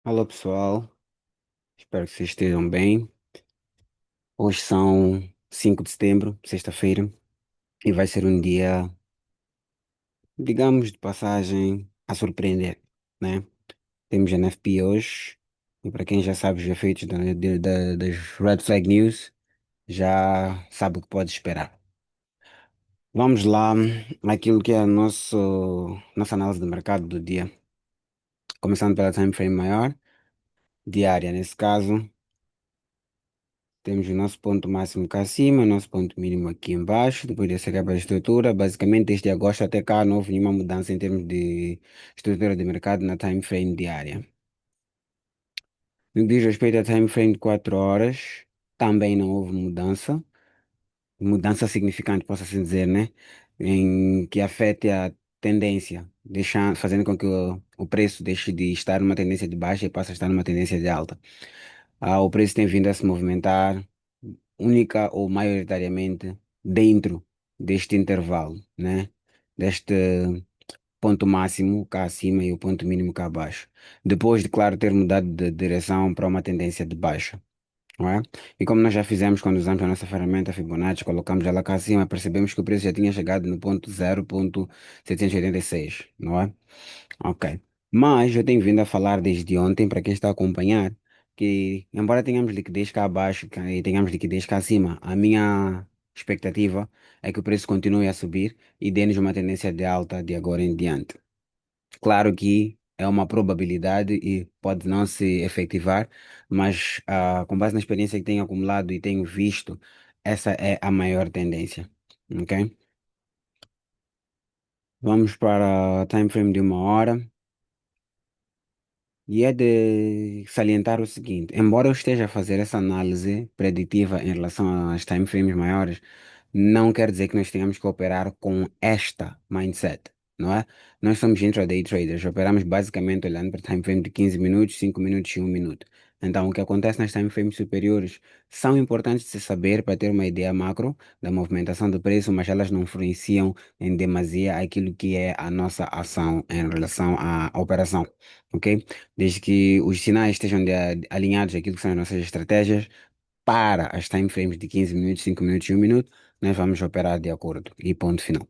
Olá pessoal, espero que vocês estejam bem. Hoje são 5 de setembro, sexta-feira, e vai ser um dia, digamos, de passagem a surpreender, né? Temos NFP hoje, e para quem já sabe os efeitos das Red Flag News, já sabe o que pode esperar. Vamos lá, aquilo que é a nossa análise de mercado do dia, começando pela time frame maior, diária nesse caso. Temos o nosso ponto máximo cá acima, o nosso ponto mínimo aqui embaixo. Depois dessa quebra de estrutura, basicamente desde agosto até cá não houve nenhuma mudança em termos de estrutura de mercado na time frame diária. No que diz respeito à time frame de 4 horas, também não houve mudança significante, posso assim dizer, né? Em que afete a tendência, fazendo com que o preço deixe de estar numa tendência de baixa e passe a estar numa tendência de alta. O preço tem vindo a se movimentar única ou maioritariamente dentro deste intervalo, né? Deste ponto máximo cá acima e o ponto mínimo cá abaixo. Depois de, claro, ter mudado de direção para uma tendência de baixa, não é? E como nós já fizemos quando usamos a nossa ferramenta Fibonacci, colocamos ela cá acima, percebemos que o preço já tinha chegado no ponto 0,786, não é? Ok. Mas eu tenho vindo a falar desde ontem, para quem está a acompanhar, que embora tenhamos liquidez cá abaixo e tenhamos liquidez cá acima, a minha expectativa é que o preço continue a subir e dê-nos uma tendência de alta de agora em diante. Claro que é uma probabilidade e pode não se efetivar, mas com base na experiência que tenho acumulado e tenho visto, essa é a maior tendência. Ok? Vamos para a time frame de 1 hora. E é de salientar o seguinte, embora eu esteja a fazer essa análise preditiva em relação às time frames maiores, não quer dizer que nós tenhamos que operar com esta mindset, não é? Nós somos intraday traders, operamos basicamente olhando para time frame de 15 minutos, 5 minutos e 1 minuto. Então, o que acontece nas time frames superiores são importantes de se saber para ter uma ideia macro da movimentação do preço, mas elas não influenciam em demasia aquilo que é a nossa ação em relação à operação, ok? Desde que os sinais estejam alinhados àquilo que são as nossas estratégias, para as time frames de 15 minutos, 5 minutos e 1 minuto, nós vamos operar de acordo. E ponto final.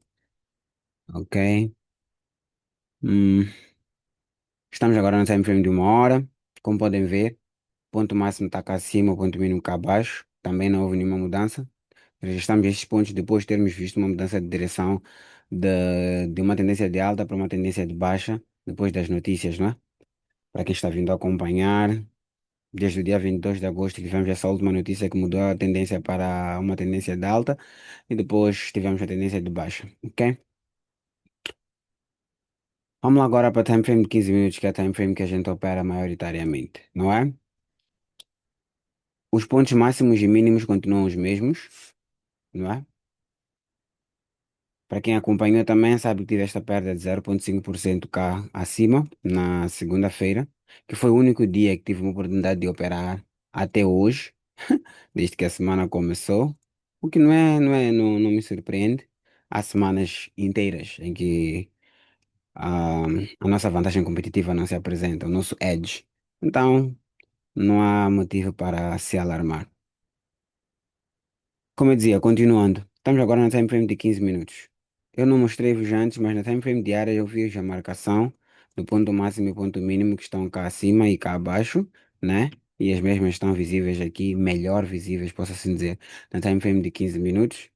Ok? Hum, Estamos agora no time frame de 1 hora. Como podem ver, ponto máximo está cá acima, o ponto mínimo cá abaixo. Também não houve nenhuma mudança. Registramos estes pontos depois de termos visto uma mudança de direção de uma tendência de alta para uma tendência de baixa, depois das notícias, não é? Para quem está vindo a acompanhar. Desde o dia 22 de agosto tivemos essa última notícia que mudou a tendência para uma tendência de alta e depois tivemos a tendência de baixa, ok? Vamos lá agora para a time frame de 15 minutos, que é a time frame que a gente opera maioritariamente, não é? Os pontos máximos e mínimos continuam os mesmos, não é? Para quem acompanhou também sabe que tive esta perda de 0,5% cá acima na segunda-feira, que foi o único dia que tive uma oportunidade de operar até hoje, desde que a semana começou, o que não me surpreende. Há semanas inteiras em que a, a nossa vantagem competitiva não se apresenta, o nosso edge. Então, não há motivo para se alarmar. Como eu dizia, continuando, estamos agora na time frame de 15 minutos. Eu não mostrei-vos antes, mas na time frame diária eu vi a marcação do ponto máximo e ponto mínimo que estão cá acima e cá abaixo, né? E as mesmas estão visíveis aqui, melhor visíveis, posso assim dizer, na time frame de 15 minutos.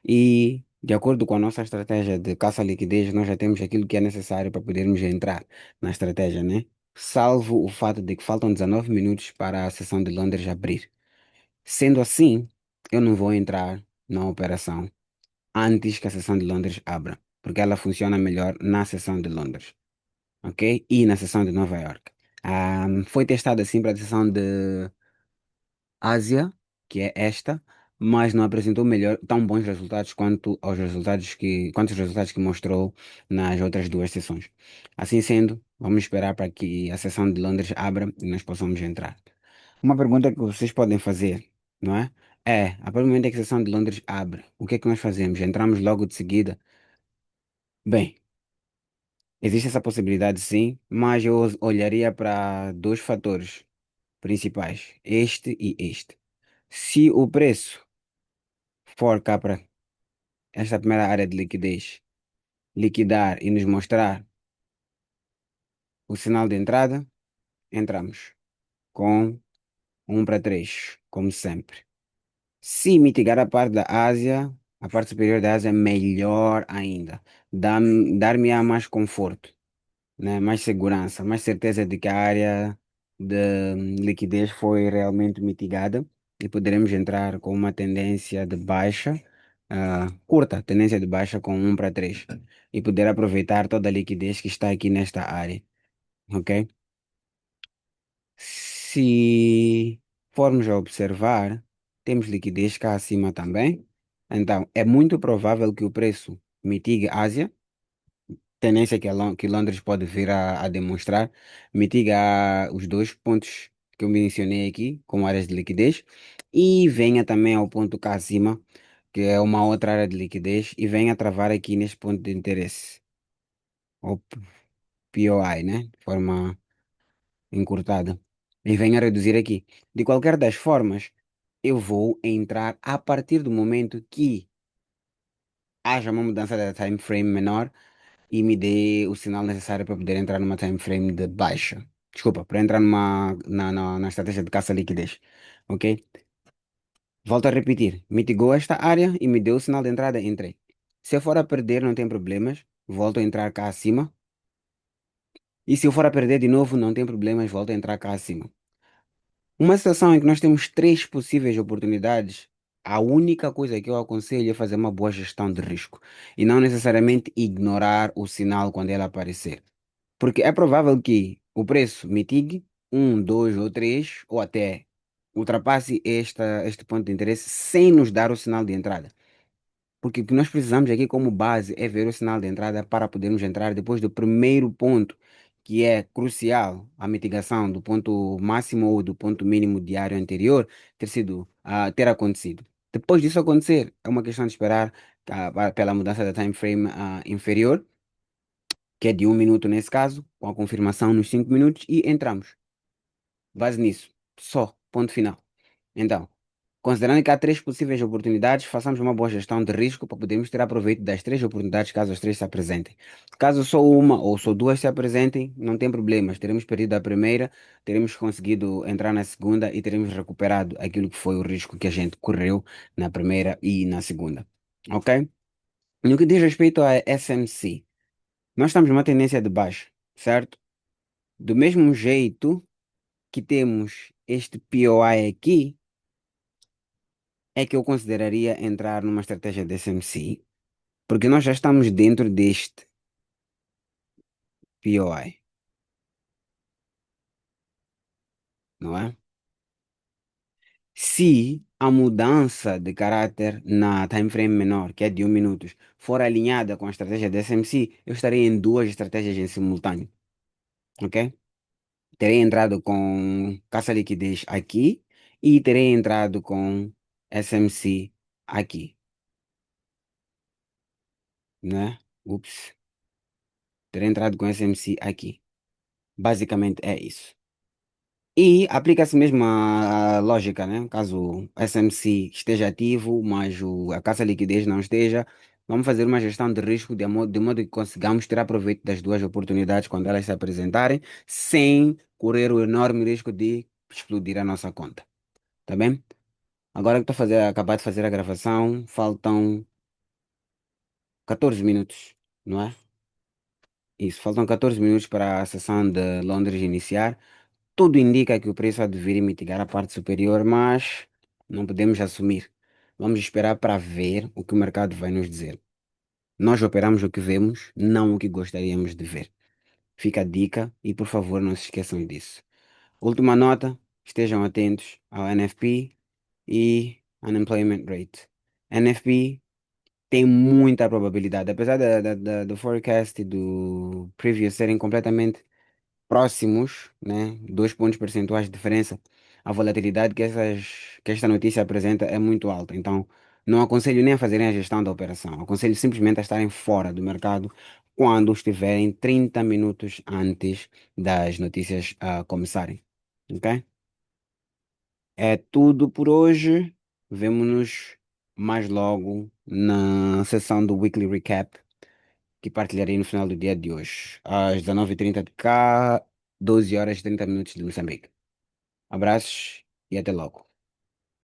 E, de acordo com a nossa estratégia de caça à liquidez, nós já temos aquilo que é necessário para podermos entrar na estratégia, né? Salvo o fato de que faltam 19 minutos para a sessão de Londres abrir. Sendo assim, eu não vou entrar na operação antes que a sessão de Londres abra, porque ela funciona melhor na sessão de Londres, ok? E na sessão de Nova York. Foi testada assim para a sessão de Ásia, que é esta, mas não apresentou tão bons resultados quanto os resultados que mostrou nas outras duas sessões. Assim sendo, vamos esperar para que a sessão de Londres abra e nós possamos entrar. Uma pergunta que vocês podem fazer, não é? A partir do momento em que a sessão de Londres abre, o que é que nós fazemos? Entramos logo de seguida? Bem, Existe essa possibilidade, sim, mas eu olharia para dois fatores principais, este e este. Se o preço for cá para esta primeira área de liquidez, liquidar e nos mostrar o sinal de entrada, entramos com 1 para 3, como sempre. Se mitigar a parte da Ásia, a parte superior da Ásia, melhor ainda. Dar-me-á mais conforto, né? Mais segurança, mais certeza de que a área de liquidez foi realmente mitigada e poderemos entrar com uma tendência de baixa, curta, tendência de baixa com 1 para 3 e poder aproveitar toda a liquidez que está aqui nesta área, ok? Se formos a observar, temos liquidez cá acima também. Então, é muito provável que o preço mitigue Ásia, tendência que, que Londres pode vir a demonstrar, mitiga os dois pontos que eu mencionei aqui, como áreas de liquidez, e venha também ao ponto cá acima, que é uma outra área de liquidez, e venha travar aqui neste ponto de interesse, ou POI, né? De forma encurtada, e venha reduzir aqui. De qualquer das formas, eu vou entrar a partir do momento que haja uma mudança da time frame menor e me dê o sinal necessário para poder entrar numa time frame de baixa. Desculpa, para entrar na estratégia de caça-liquidez. Ok? Volto a repetir. Mitigou esta área e me deu o sinal de entrada, entrei. Se eu for a perder, não tem problemas. Volto a entrar cá acima. E se eu for a perder de novo, não tem problemas. Volto a entrar cá acima. Uma situação em que nós temos três possíveis oportunidades, a única coisa que eu aconselho é fazer uma boa gestão de risco e não necessariamente ignorar o sinal quando ele aparecer. Porque é provável que o preço mitigue um, dois ou três, ou até ultrapasse este ponto de interesse sem nos dar o sinal de entrada. Porque o que nós precisamos aqui como base é ver o sinal de entrada para podermos entrar depois do primeiro ponto, que é crucial, a mitigação do ponto máximo ou do ponto mínimo diário anterior ter acontecido. Depois disso acontecer, é uma questão de esperar pela mudança da time frame inferior, que é de 1 minuto nesse caso, com a confirmação nos 5 minutos e entramos. Base nisso. Só. Ponto final. Então, considerando que há três possíveis oportunidades, façamos uma boa gestão de risco para podermos tirar proveito das três oportunidades caso as três se apresentem. Caso só uma ou só duas se apresentem, não tem problemas. Teremos perdido a primeira, teremos conseguido entrar na segunda e teremos recuperado aquilo que foi o risco que a gente correu na primeira e na segunda. Ok? No que diz respeito a SMC, nós estamos numa tendência de baixa, certo? Do mesmo jeito que temos este POI aqui, é que eu consideraria entrar numa estratégia de SMC, porque nós já estamos dentro deste POI, não é? Se a mudança de caráter na time frame menor, que é de 1 minuto, for alinhada com a estratégia de SMC, eu estarei em duas estratégias em simultâneo, ok? Terei entrado com caça-liquidez aqui e terei entrado com SMC aqui, né? Ups, terei entrado com SMC aqui. Basicamente é isso. E aplica-se mesmo a lógica, né? Caso o SMC esteja ativo, mas a caça-liquidez não esteja, vamos fazer uma gestão de risco de modo que consigamos tirar proveito das duas oportunidades quando elas se apresentarem, sem correr o enorme risco de explodir a nossa conta. Tá bem? Agora que estou acabar de fazer a gravação, faltam 14 minutos, não é? Isso, faltam 14 minutos para a sessão de Londres iniciar. Tudo indica que o preço há de vir e mitigar a parte superior, mas não podemos assumir. Vamos esperar para ver o que o mercado vai nos dizer. Nós operamos o que vemos, não o que gostaríamos de ver. Fica a dica e, por favor, não se esqueçam disso. Última nota, estejam atentos ao NFP e Unemployment Rate. NFP tem muita probabilidade, apesar do forecast e do preview serem completamente próximos, né? 2 pontos percentuais de diferença. A volatilidade que esta notícia apresenta é muito alta. Então, não aconselho nem a fazerem a gestão da operação. Aconselho simplesmente a estarem fora do mercado quando estiverem 30 minutos antes das notícias começarem. Ok? É tudo por hoje. Vemo-nos mais logo na sessão do Weekly Recap que partilharei no final do dia de hoje, às 19h30 de cá, 12 horas e 30 minutos de Moçambique. Abraços e até logo.